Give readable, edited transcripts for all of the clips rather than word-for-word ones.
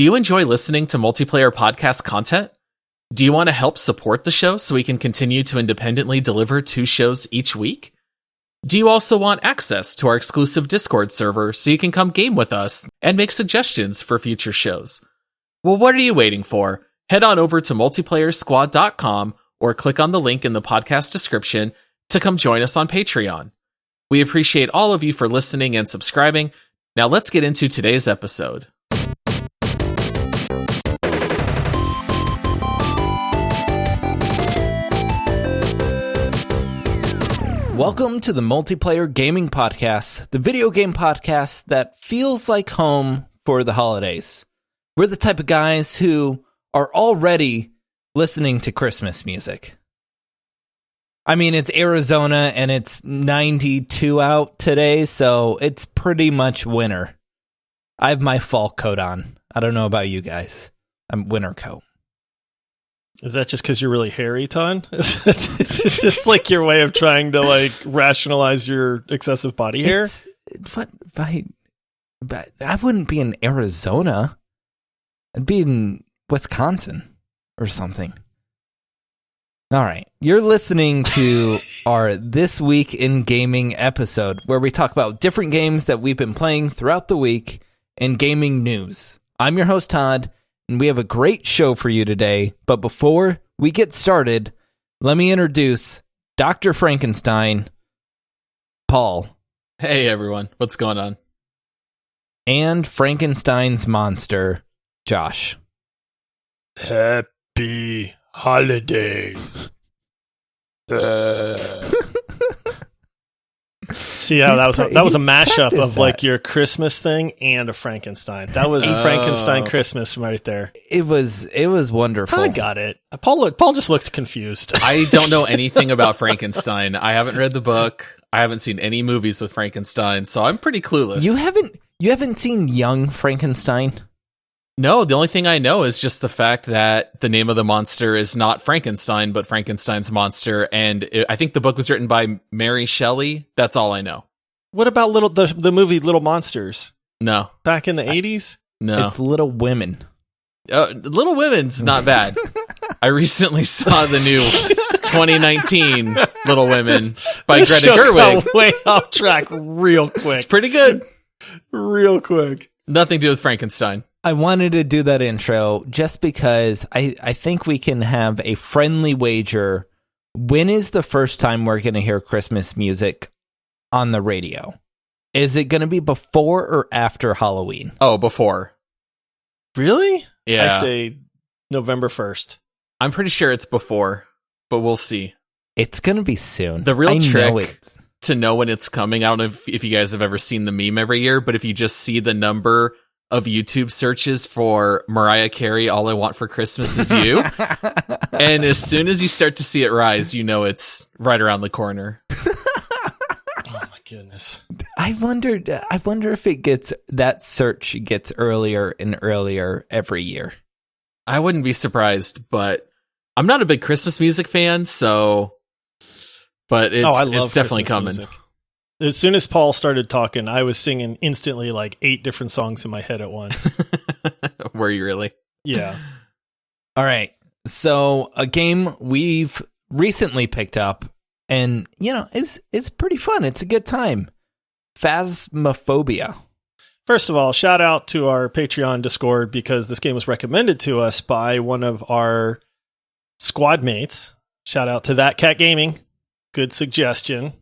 Do you enjoy listening to multiplayer podcast content? Do you want to help support the show so we can continue to independently deliver 2 shows each week? Do you also want access to our exclusive Discord server so you can come game with us and make suggestions for future shows? Well, what are you waiting for? Head on over to multiplayersquad.com or click on the link in the podcast description to come join us on Patreon. We appreciate all of you for listening and subscribing. Now let's get into today's episode. Welcome to the Multiplayer Gaming Podcast, the video game podcast that feels like home for the holidays. We're the type of guys who are already listening to Christmas music. I mean, it's Arizona and it's 92 out today, so it's pretty much winter. I have my fall coat on. I don't know about you guys. I'm winter coat. Is that just because you're really hairy, Todd? Is this like your way of trying to like rationalize your excessive body hair? But I wouldn't be in Arizona. I'd be in Wisconsin or something. All right. You're listening to our This Week in Gaming episode, where we talk about different games that we've been playing throughout the week and gaming news. I'm your host, Todd. And we have a great show for you today, but before we get started, let me introduce Dr. Frankenstein, Paul. Hey everyone, what's going on? And Frankenstein's monster, Josh. Happy holidays. See how that was a mashup of like your Christmas thing and a Frankenstein. That was Frankenstein Christmas right there. It was wonderful. I got it. Paul just looked confused. I don't know anything about Frankenstein. I haven't read the book. I haven't seen any movies with Frankenstein, so I'm pretty clueless. You haven't seen Young Frankenstein? No, the only thing I know is just the fact that the name of the monster is not Frankenstein, but Frankenstein's monster, and I think the book was written by Mary Shelley. That's all I know. What about the movie Little Monsters? No. Back in the 80s? No. It's Little Women. Little Women's not bad. I recently saw the new 2019 Little Women by Greta Gerwig. Got way off track real quick. It's pretty good. Real quick. Nothing to do with Frankenstein. I wanted to do that intro just because I think we can have a friendly wager. When is the first time we're going to hear Christmas music on the radio? Is it going to be before or after Halloween? Oh, before. Really? Yeah. I say November 1st. I'm pretty sure it's before, but we'll see. It's going to be soon. The real trick to know when it's coming, I don't know if you guys have ever seen the meme every year, but if you just see the number of YouTube searches for Mariah Carey, All I Want for Christmas Is You. And as soon as you start to see it rise, you know it's right around the corner. Oh my goodness. I wonder if that search gets earlier and earlier every year. I wouldn't be surprised, but I'm not a big Christmas music fan, but it's definitely coming. Music. As soon as Paul started talking, I was singing instantly like 8 different songs in my head at once. Were you really? Yeah. All right. So a game we've recently picked up and, it's pretty fun. It's a good time. Phasmaphobia. First of all, shout out to our Patreon Discord because this game was recommended to us by one of our squad mates. Shout out to That Cat Gaming. Good suggestion.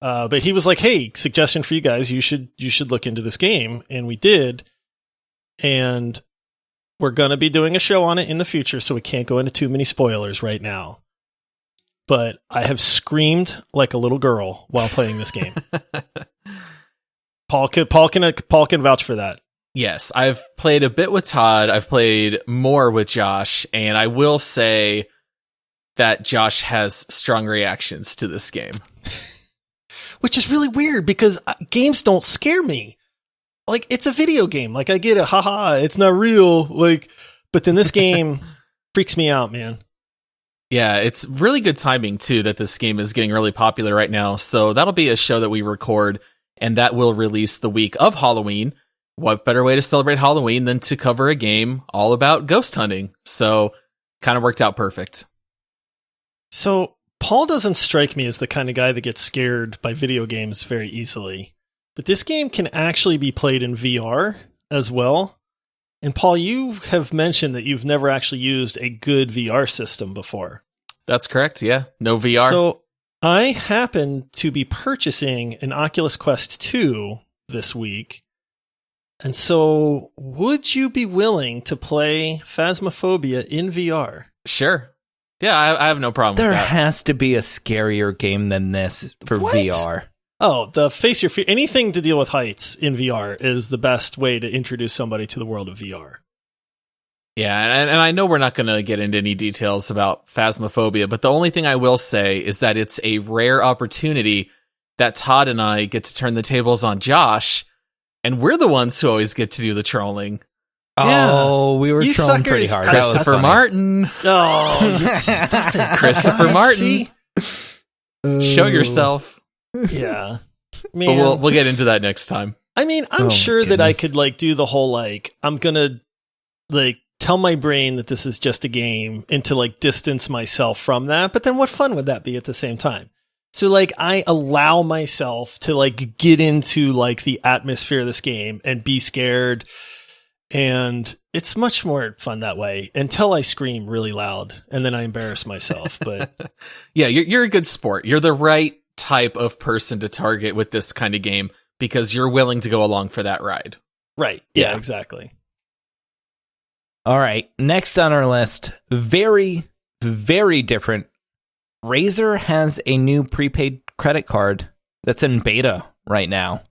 But he was like, hey, suggestion for you guys, you should look into this game. And we did. And we're going to be doing a show on it in the future, so we can't go into too many spoilers right now. But I have screamed like a little girl while playing this game. Paul can vouch for that. Yes, I've played a bit with Todd. I've played more with Josh. And I will say that Josh has strong reactions to this game. Which is really weird because games don't scare me. Like, it's a video game. Like, I get it. Haha, it's not real. Like, but then this game freaks me out, man. Yeah, it's really good timing, too, that this game is getting really popular right now. So that'll be a show that we record, and that will release the week of Halloween, what better way to celebrate Halloween than to cover a game all about ghost hunting? So kind of worked out perfect. So Paul doesn't strike me as the kind of guy that gets scared by video games very easily. But this game can actually be played in VR as well. And Paul, you have mentioned that you've never actually used a good VR system before. That's correct, yeah. No VR. So I happen to be purchasing an Oculus Quest 2 this week. And so would you be willing to play Phasmaphobia in VR? Sure. Yeah, I have no problem There with that. has to be a scarier game than this for What? VR. Oh, the face your fear. Anything to deal with heights in VR is the best way to introduce somebody to the world of VR. Yeah, and I know we're not going to get into any details about Phasmaphobia, but the only thing I will say is that it's a rare opportunity that Todd and I get to turn the tables on Josh, and we're the ones who always get to do the trolling. Oh, we were You trolling pretty suckers. hard. That was Christopher funny. Martin, Oh, you stop it. Christopher Martin, See? show yourself. Yeah. But Man. we'll get into that next time. I mean, I'm Oh, sure that I goodness. could like do the whole like I'm gonna like tell my brain that this is just a game and to like distance myself from that. But then what fun would that be at the same time? So like I allow myself to like get into like the atmosphere of this game and be scared. And it's much more fun that way until I scream really loud and then I embarrass myself. But Yeah, you're a good sport. You're the right type of person to target with this kind of game because you're willing to go along for that ride. right. Yeah, Yeah. exactly. All right. Next on our list, very, very different. Razer has a new prepaid credit card that's in beta right now.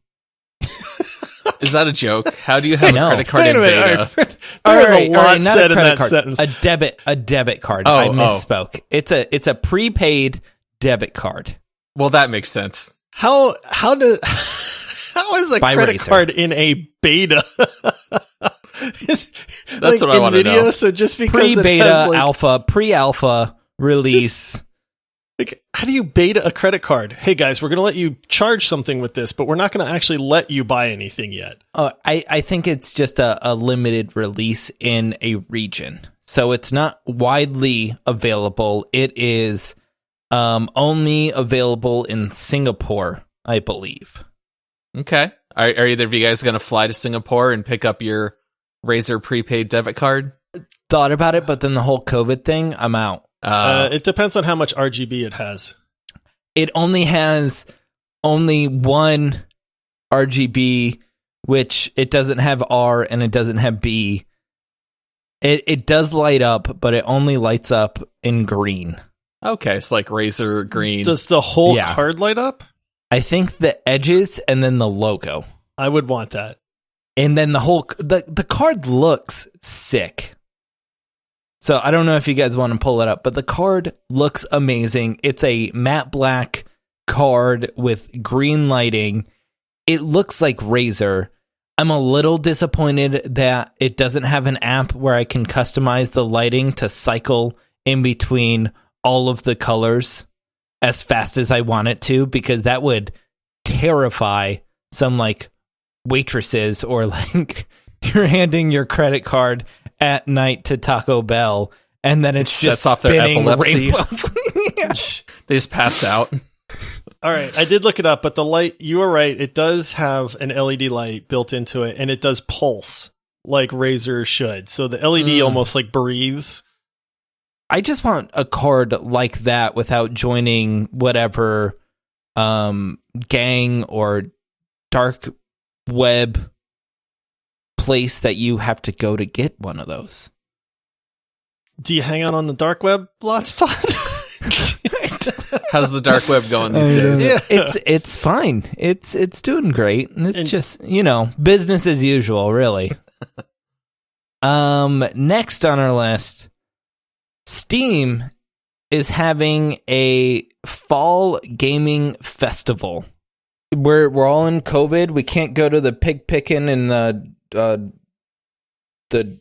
Is that a joke? How do you have a No. credit card Wait in a minute. beta? There was a All lot right, not said in credit that card, sentence. A debit card. Oh, I oh. misspoke. It's a prepaid debit card. Well, that makes sense. How how is a By credit Razer. card in a beta? That's what I wanna know. So just because it Pre-beta, has, like, alpha, pre-alpha release. like, how do you beta a credit card? Hey guys, we're going to let you charge something with this, but we're not going to actually let you buy anything yet. I think it's just a limited release in a region. So it's not widely available. It is only available in Singapore, I believe. Okay. Are either of you guys going to fly to Singapore and pick up your Razer prepaid debit card? Thought about it, but then the whole COVID thing, I'm out. It depends on how much RGB it has. It only has one RGB, which it doesn't have R and it doesn't have B. It does light up, but it only lights up in green. Okay, it's like Razer green. Does the whole Yeah. card light up? I think the edges and then the logo. I would want that. And then the card looks sick. So I don't know if you guys want to pull it up, but the card looks amazing. It's a matte black card with green lighting. It looks like Razer. I'm a little disappointed that it doesn't have an app where I can customize the lighting to cycle in between all of the colors as fast as I want it to, because that would terrify some like waitresses, or like you're handing your credit card at night to Taco Bell and then it's Sets just off their spinning epilepsy. rainbow. Yeah. They just pass out. All right, I did look it up, but the light, you were right, it does have an LED light built into it, and it does pulse like Razer should. So the LED almost like breathes. I just want a card like that without joining whatever gang or dark web place that you have to go to get one of those. Do you hang out on the dark web lots, Todd? How's the dark web going these days? Yeah. It's fine. It's doing great. And it's And- just, business as usual, really. Next on our list, Steam is having a fall gaming festival. We're all in COVID. We can't go to the Pig Pickin and the Did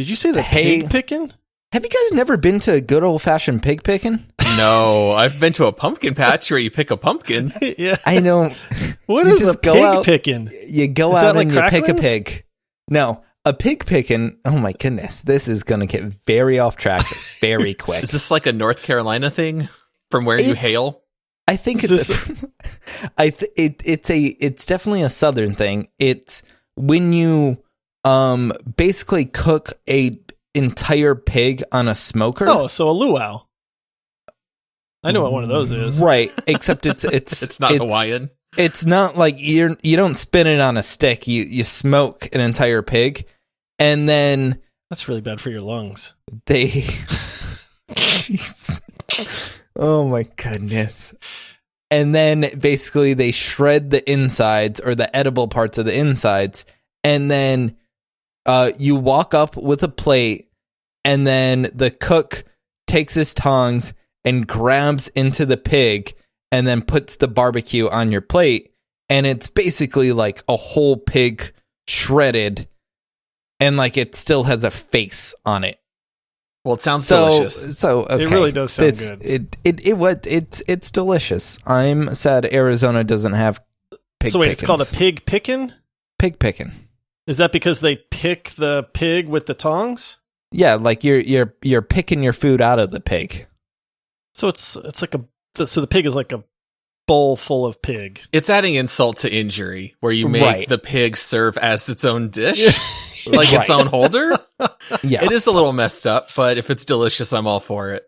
you say the Hey. pig picking? Have you guys never been to good old fashioned pig picking? No, I've been to a pumpkin patch where you pick a pumpkin. Yeah. I know. What You is just a go pig out- picking? You go Is out that like and you pick a cracklings? pig. No, a pig picking. Oh my goodness, this is going to get very off track very quick. Is this like a North Carolina thing from where you It's- hail? I think it's definitely a southern thing. It's when you basically cook a entire pig on a smoker. Oh, so a luau. I know what one of those is. Right, except it's It's not Hawaiian. It's not like you don't spin it on a stick. You smoke an entire pig, and then That's really bad for your lungs. they. Jeez. Oh my goodness! And then basically they shred the insides or the edible parts of the insides, and then you walk up with a plate, and then the cook takes his tongs and grabs into the pig and then puts the barbecue on your plate, and it's basically like a whole pig shredded, and like it still has a face on it. Well, it sounds delicious. So okay. It really does sound it's, good. It's delicious. I'm sad Arizona doesn't have pig. So wait, it's called a pickins. pig pickin'? Pig picking. Is that because they pick the pig with the tongs? Yeah, like you're picking your food out of the pig. So it's like so the pig is like a bowl full of pig. It's adding insult to injury, where you make Right. the pig serve as its own dish, like its Right. own holder. Yes. It is a little messed up, but if it's delicious, I'm all for it.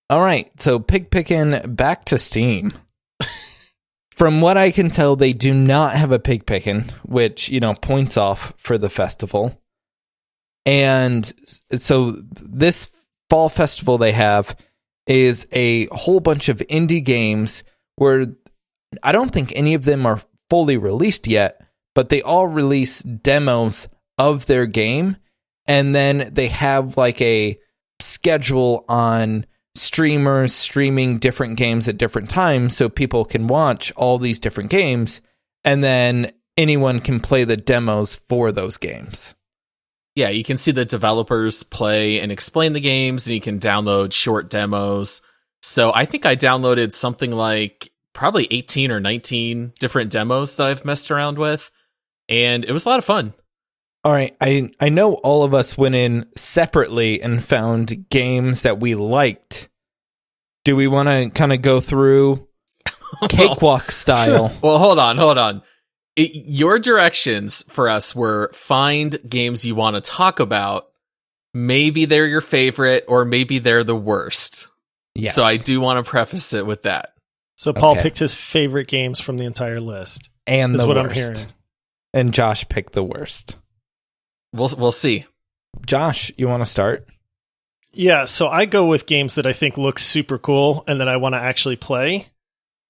All right, so Pig Pickin' back to Steam. From what I can tell, they do not have a Pig Pickin', which, points off for the festival. And so this fall festival they have is a whole bunch of indie games where I don't think any of them are fully released yet, but they all release demos of their game, and then they have like a schedule on streamers streaming different games at different times so people can watch all these different games, and then anyone can play the demos for those games. Yeah, you can see the developers play and explain the games, and you can download short demos. So I think I downloaded something like probably 18 or 19 different demos that I've messed around with, and it was a lot of fun. All right, I know all of us went in separately and found games that we liked. Do we want to kind of go through cakewalk style? Well, hold on. Your directions for us were find games you want to talk about. Maybe they're your favorite, or maybe they're the worst. Yes. So I do want to preface it with that. So Paul Okay. picked his favorite games from the entire list. And Is the what worst. I'm hearing. And Josh picked the worst. We'll see. Josh, you want to start? Yeah, so I go with games that I think look super cool and that I want to actually play.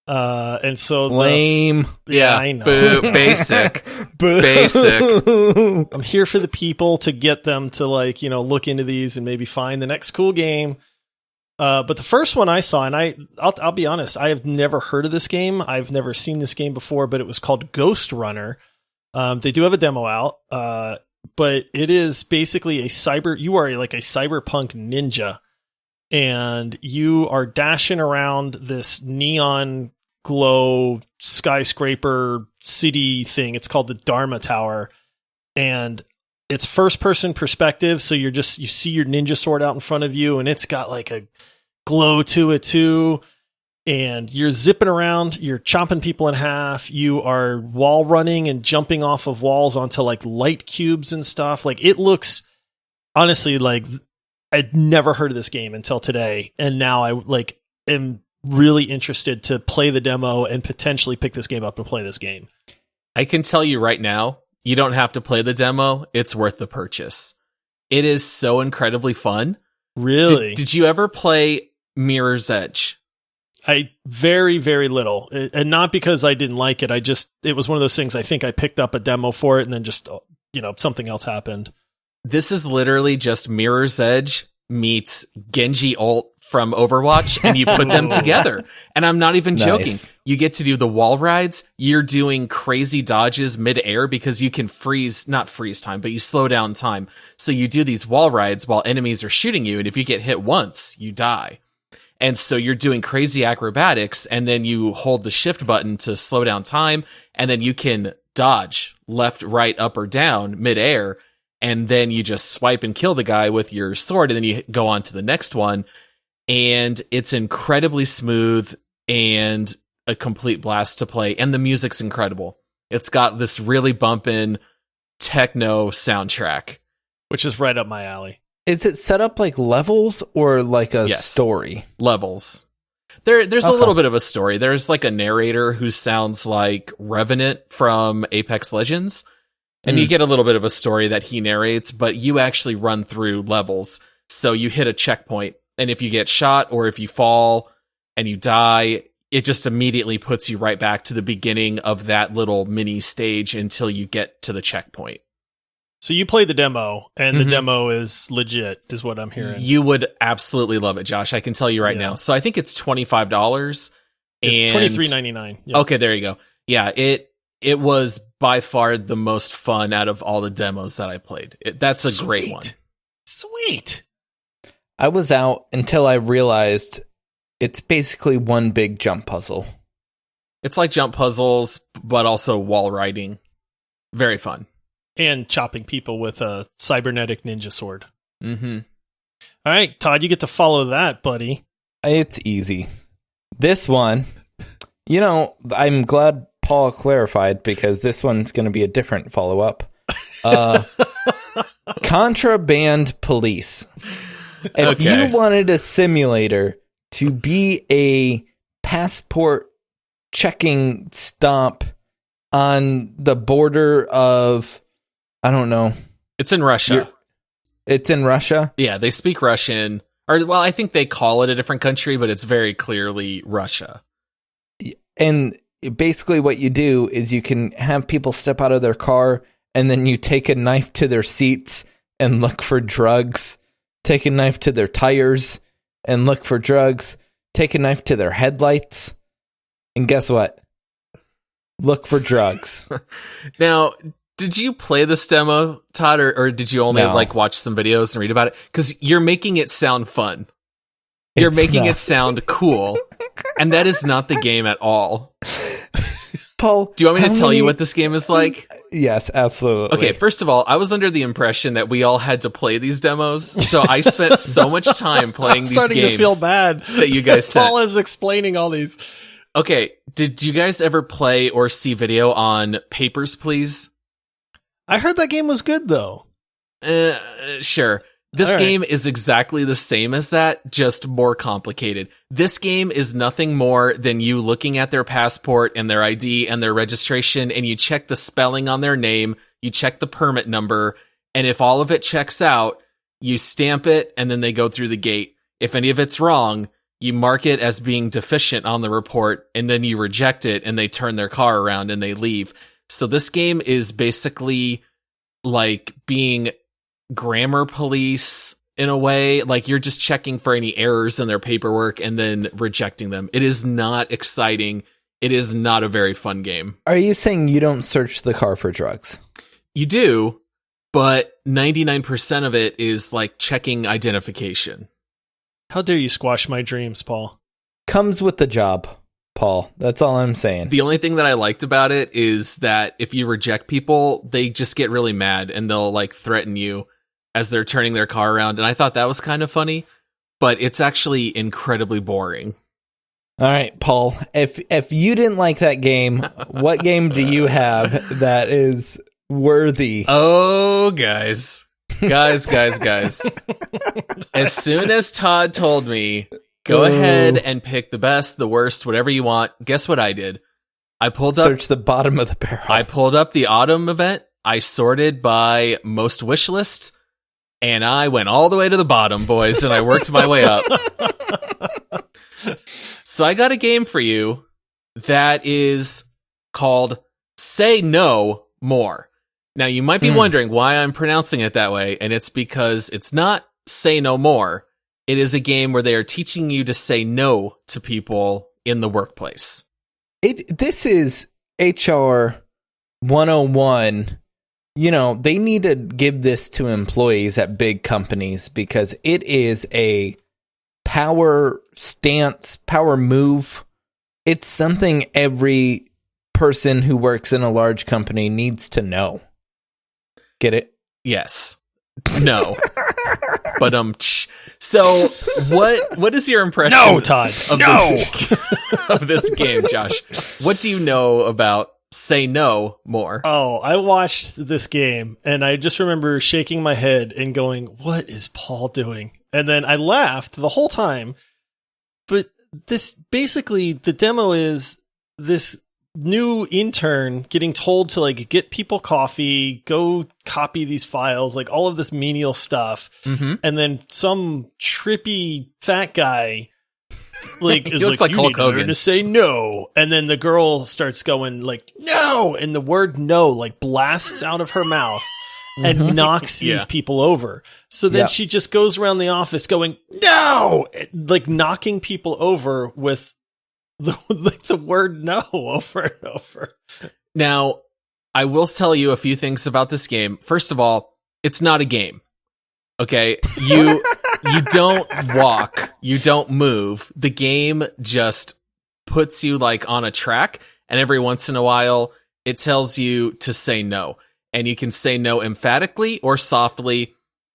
And so Lame. Yeah, I know. boo, basic. Boo. Basic. I'm here for the people to get them to look into these and maybe find the next cool game. But the first one I saw, and I'll be honest, I have never heard of this game. I've never seen this game before, but it was called Ghost Runner. They do have a demo out, but it is basically you are like a cyberpunk ninja, and you are dashing around this neon glow skyscraper city thing. It's called the Dharma Tower, and it's first person perspective. So you see your ninja sword out in front of you, and it's got like a glow to it too. And you're zipping around, you're chopping people in half, you are wall running and jumping off of walls onto like light cubes and stuff. Like, it looks, honestly, like I'd never heard of this game until today. And now I am really interested to play the demo and potentially pick this game up and play this game. I can tell you right now, you don't have to play the demo. It's worth the purchase. It is so incredibly fun. Really? Did you ever play Mirror's Edge? I very, very little, and not because I didn't like it. It was one of those things. I think I picked up a demo for it, and then just something else happened. This is literally just Mirror's Edge meets Genji ult from Overwatch, and you put them together. And I'm not even joking. Nice. You get to do the wall rides. You're doing crazy dodges mid-air because you can not freeze time, but you slow down time. So you do these wall rides while enemies are shooting you, and if you get hit once, you die. And so you're doing crazy acrobatics, and then you hold the shift button to slow down time, and then you can dodge left, right, up, or down midair, and then you just swipe and kill the guy with your sword, and then you go on to the next one. And it's incredibly smooth and a complete blast to play, and the music's incredible. It's got this really bumpin' techno soundtrack. Which is right up my alley. Is it set up like levels or like a story? Levels. There's a little bit of a story. There's like a narrator who sounds like Revenant from Apex Legends. And you get a little bit of a story that he narrates, but you actually run through levels. So you hit a checkpoint, and if you get shot or if you fall and you die, it just immediately puts you right back to the beginning of that little mini stage until you get to the checkpoint. So you played the demo, and the demo is legit, is what I'm hearing. You would absolutely love it, Josh. I can tell you right now. So I think it's $25. It's $23.99. Yep. Okay, there you go. Yeah, it was by far the most fun out of all the demos that I played. That's a great one. Sweet. I was out until I realized it's basically one big jump puzzle. It's like jump puzzles, but also wall riding. Very fun. And chopping people with a cybernetic ninja sword. Mm-hmm. All right, Todd, you get to follow that, buddy. It's easy. This one, I'm glad Paul clarified, because this one's going to be a different follow-up. Contraband Police. If you wanted a simulator to be a passport checking stop on the border of, I don't know. It's in Russia. It's in Russia? Yeah, they speak Russian. Well, I think they call it a different country, but it's very clearly Russia. And basically what you do is you can have people step out of their car, and then you take a knife to their seats and look for drugs. Take a knife to their tires and look for drugs. Take a knife to their headlights. And guess what? Look for drugs. Now, did you play this demo, Todd, or did you only watch some videos and read about it? Because you're making it sound fun. You're making it sound cool. And that is not the game at all. Paul, do you want me to tell you what this game is like? Yes, absolutely. Okay, first of all, I was under the impression that we all had to play these demos, so I spent so much time playing these games. I'm starting to feel bad that you guys said. Paul is explaining all these. Okay, did you guys ever play or see video on Papers, Please? I heard that game was good, though. Sure. This game is exactly the same as that, just more complicated. This game is nothing more than you looking at their passport and their ID and their registration, and you check the spelling on their name, you check the permit number, and if all of it checks out, you stamp it, and then they go through the gate. If any of it's wrong, you mark it as being deficient on the report, and then you reject it, and they turn their car around and they leave. So this game is basically like being grammar police in a way. Like, you're just checking for any errors in their paperwork and then rejecting them. It is not exciting. It is not a very fun game. Are you saying you don't search the car for drugs? You do, but 99% of it is like checking identification. How dare you squash my dreams, Paul? Comes with the job, Paul. That's all I'm saying. The only thing that I liked about it is that if you reject people, they just get really mad and they'll like threaten you as they're turning their car around. And I thought that was kind of funny, but it's actually incredibly boring. All right, Paul, if you didn't like that game, what game do you have that is worthy? Oh, guys. As soon as Todd told me, go ahead and pick the best, the worst, whatever you want, guess what I did? I pulled up... Search the bottom of the barrel. I pulled up the autumn event. I sorted by most wish list, and I went all the way to the bottom, boys, and I worked my way up. So I got a game for you that is called Say No More. Now, you might be wondering why I'm pronouncing it that way, and it's because it's not Say No More. It is a game where they are teaching you to say no to people in the workplace. This is HR 101. You know, they need to give this to employees at big companies because it is a power stance, power move. It's something every person who works in a large company needs to know. Get it? Yes. No. But so what is your impression Todd. of this game, Josh? What do you know about Say No more? Oh, I watched this game and I just remember shaking my head and going, "What is Paul doing?" And then I laughed the whole time. But this basically, the demo is this new intern getting told to like get people coffee, go copy these files, like all of this menial stuff. Mm-hmm. And then some trippy fat guy like is looks like like you Hulk need to learn Hogan to say no. And then the girl starts going like no, and the word no like blasts out of her mouth and knocks these people over. So then she just goes around the office going no, like knocking people over with the word no over and over. Now, I will tell you a few things about this game. First of all, it's not a game. Okay? You don't walk, you don't move. The game just puts you like on a track, and every once in a while it tells you to say no. And you can say no emphatically or softly.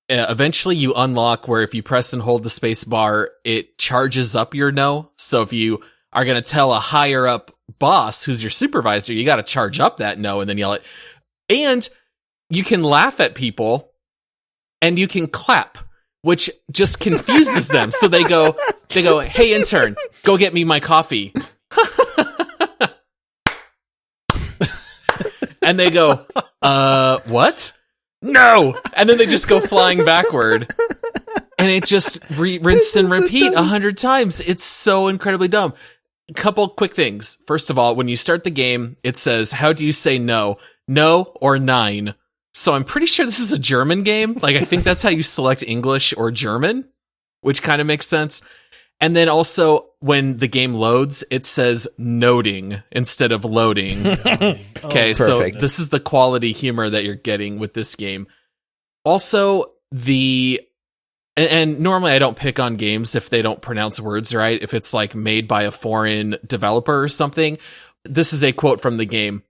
Eventually you unlock where if you press and hold the space bar, it charges up your no. So if you are going to tell a higher up boss who's your supervisor, you got to charge up that no and then yell it. And you can laugh at people and you can clap, which just confuses them. So they go, "Hey intern, go get me my coffee." And they go, what? No. And then they just go flying backward. And it just rinse and repeat 100 times. It's so incredibly dumb. A couple quick things. First of all, when you start the game, it says, how do you say no? No or 9. So I'm pretty sure this is a German game. Like, I think that's how you select English or German, which kind of makes sense. And then also, when the game loads, it says noting instead of loading. Okay, so this is the quality humor that you're getting with this game. Also, and normally I don't pick on games if they don't pronounce words right, if it's like made by a foreign developer or something. This is a quote from the game.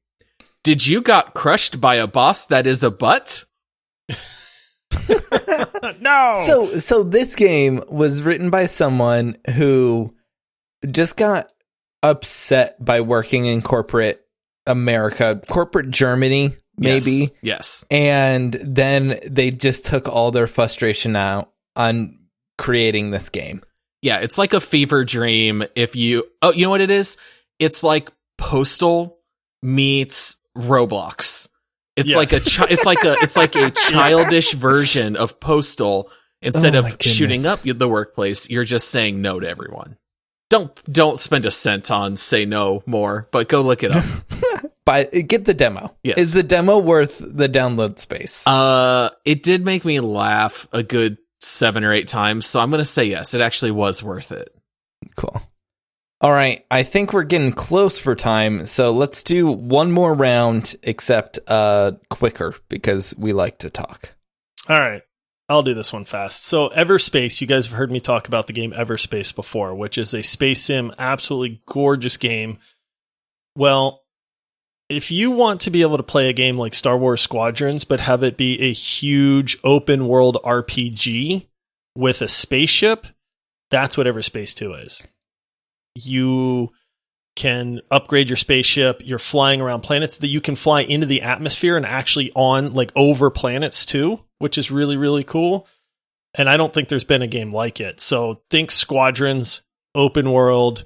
"Did you got crushed by a boss that is a butt?" No. So this game was written by someone who just got upset by working in corporate America, corporate Germany, maybe. Yes. And then they just took all their frustration out on creating this game. Yeah, it's like a fever dream if you... Oh, you know what it is? It's like Postal meets Roblox. It's like a childish version of Postal. Instead of shooting up the workplace, you're just saying no to everyone. Don't spend a cent on say no more, but go look it up. Get the demo. Yes. Is the demo worth the download space? It did make me laugh a good 7 or 8 times, so I'm going to say yes. It actually was worth it. Cool. All right, I think we're getting close for time, so let's do one more round, except quicker, because we like to talk. All right, I'll do this one fast. So Everspace, you guys have heard me talk about the game Everspace before, which is a space sim, absolutely gorgeous game. Well, if you want to be able to play a game like Star Wars Squadrons, but have it be a huge open world RPG with a spaceship, that's what Everspace 2 is. You can upgrade your spaceship. You're flying around planets that you can fly into the atmosphere and actually on like over planets too, which is really, really cool. And I don't think there's been a game like it. So think Squadrons, open world,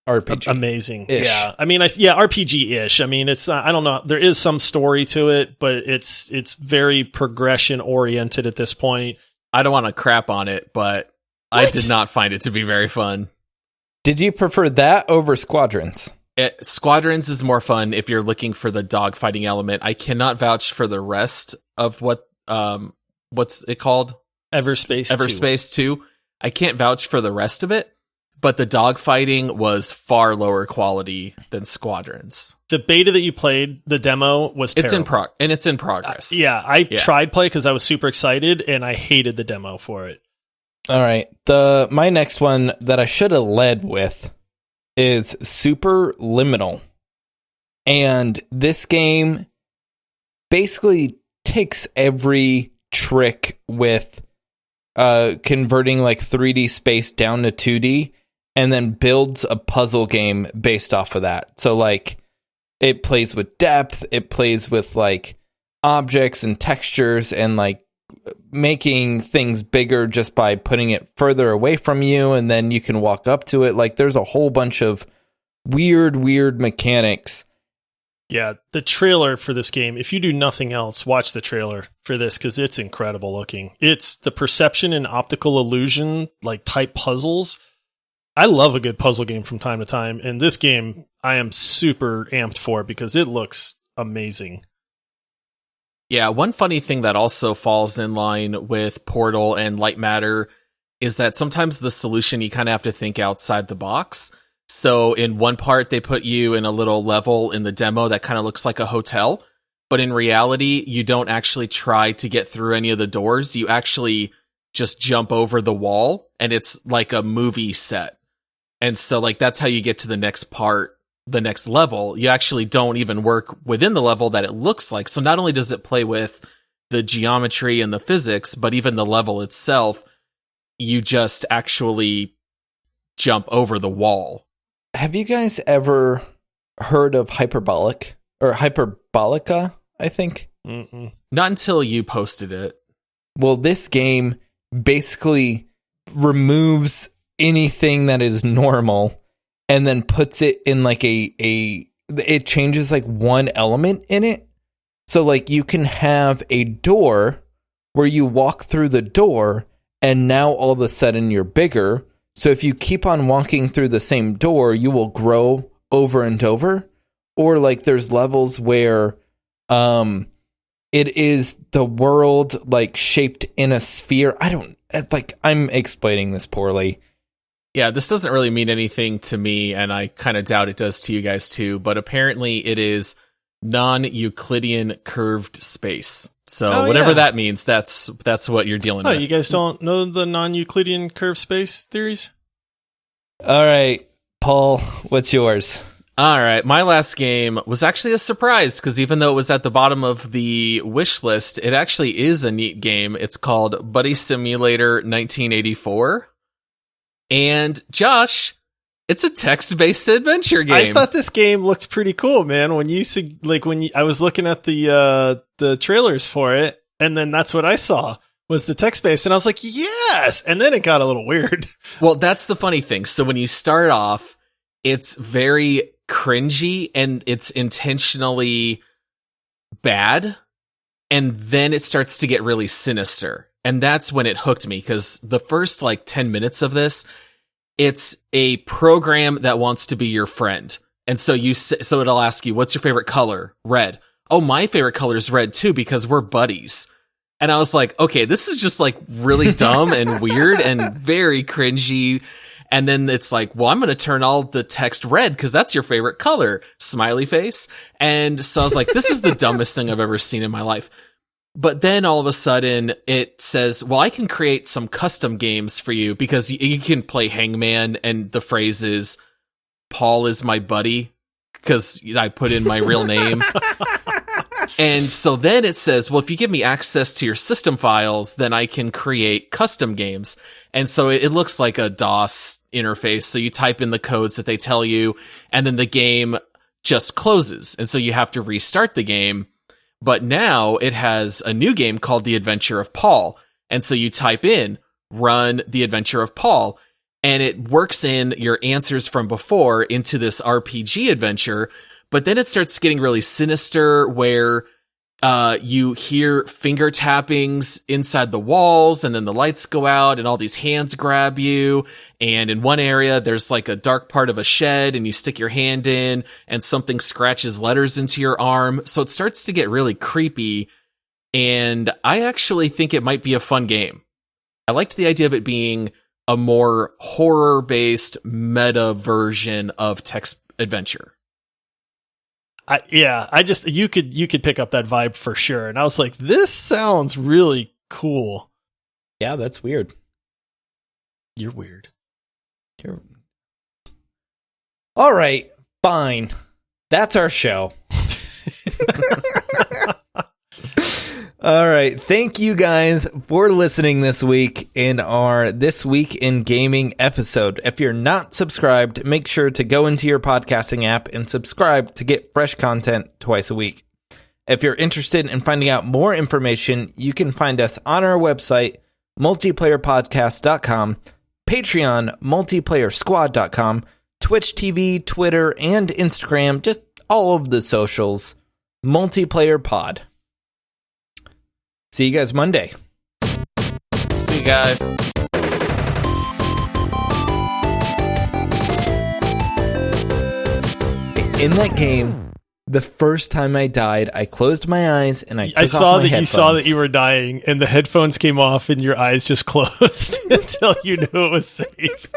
RPG. Amazing. Ish. Yeah. I mean, RPG-ish. I mean, it's I don't know. There is some story to it, but it's very progression oriented at this point. I don't want to crap on it, but I did not find it to be very fun. Did you prefer that over Squadrons? Squadrons is more fun if you're looking for the dogfighting element. I cannot vouch for the rest of what's it called? Everspace 2. I can't vouch for the rest of it, but the dogfighting was far lower quality than Squadrons. The beta that you played, the demo, was terrible. It's in progress. I tried play because I was super excited, and I hated the demo for it. All right. My next one that I should have led with is Super Liminal. And this game basically takes every trick with converting like 3D space down to 2D and then builds a puzzle game based off of that. So like it plays with depth, it plays with like objects and textures and like making things bigger just by putting it further away from you and then you can walk up to it. Like there's a whole bunch of weird mechanics. Yeah, the trailer for this game, if you do nothing else, watch the trailer for this because it's incredible looking. It's the perception and optical illusion, like type puzzles. I love a good puzzle game from time to time, and this game I am super amped for because it looks amazing. Yeah, one funny thing that also falls in line with Portal and Light Matter is that sometimes the solution you kind of have to think outside the box. So in one part, they put you in a little level in the demo that kind of looks like a hotel. But in reality, you don't actually try to get through any of the doors. You actually just jump over the wall and it's like a movie set. And so like that's how you get to the next part, the next level. You actually don't even work within the level that it looks like. So not only does it play with the geometry and the physics, but even the level itself, you just actually jump over the wall. Have you guys ever heard of Hyperbolic or Hyperbolica, I think? Mm-mm. Not until you posted it. Well, this game basically removes anything that is normal and then puts it in like it changes like one element in it. So like you can have a door where you walk through the door and now all of a sudden you're bigger. So if you keep on walking through the same door, you will grow over and over. Or like there's levels where it is the world like shaped in a sphere. I'm explaining this poorly. Yeah, this doesn't really mean anything to me, and I kind of doubt it does to you guys too, but apparently it is non-Euclidean curved space. So whatever that means, that's what you're dealing with. You guys don't know the non-Euclidean curved space theories? All right, Paul, what's yours? All right, my last game was actually a surprise because even though it was at the bottom of the wish list, it actually is a neat game. It's called Buddy Simulator 1984. And Josh, it's a text-based adventure game. I thought this game looked pretty cool, man. I was looking at the trailers for it, and then that's what I saw was the text-based, and I was like, yes! And then it got a little weird. Well, that's the funny thing. So when you start off, it's very cringy, and it's intentionally bad, and then it starts to get really sinister. And that's when it hooked me, because the first, 10 minutes of this, it's a program that wants to be your friend. And so so it'll ask you, what's your favorite color? Red. Oh, my favorite color is red too, because we're buddies. And I was like, okay, this is just really dumb and weird and very cringy. And then it's like, well, I'm going to turn all the text red because that's your favorite color. Smiley face. And so I was like, this is the dumbest thing I've ever seen in my life. But then all of a sudden it says, well, I can create some custom games for you because you can play Hangman. And the phrase is, Paul is my buddy, because I put in my real name. And so then it says, well, if you give me access to your system files, then I can create custom games. And so it looks like a DOS interface. So you type in the codes that they tell you, and then the game just closes. And so you have to restart the game. But now it has a new game called The Adventure of Paul. And so you type in, run The Adventure of Paul, and it works in your answers from before into this RPG adventure. But then it starts getting really sinister where you hear finger tappings inside the walls, and then the lights go out and all these hands grab you. And in one area, there's a dark part of a shed, and you stick your hand in and something scratches letters into your arm. So it starts to get really creepy. And I actually think it might be a fun game. I liked the idea of it being a more horror-based meta version of text adventure. You could pick up that vibe for sure. And I was like, this sounds really cool. Yeah, that's weird. You're weird. All right, fine. That's our show. All right. Thank you guys for listening this week in our This Week in Gaming episode. If you're not subscribed, make sure to go into your podcasting app and subscribe to get fresh content twice a week. If you're interested in finding out more information, you can find us on our website, multiplayerpodcast.com, Patreon, multiplayersquad.com, Twitch TV, Twitter, and Instagram, just all of the socials, Multiplayer Pod. See you guys Monday. See you guys. In that game, the first time I died, I closed my eyes and I took off saw my that headphones. you saw that you were dying, and the headphones came off, and your eyes just closed until you knew it was safe.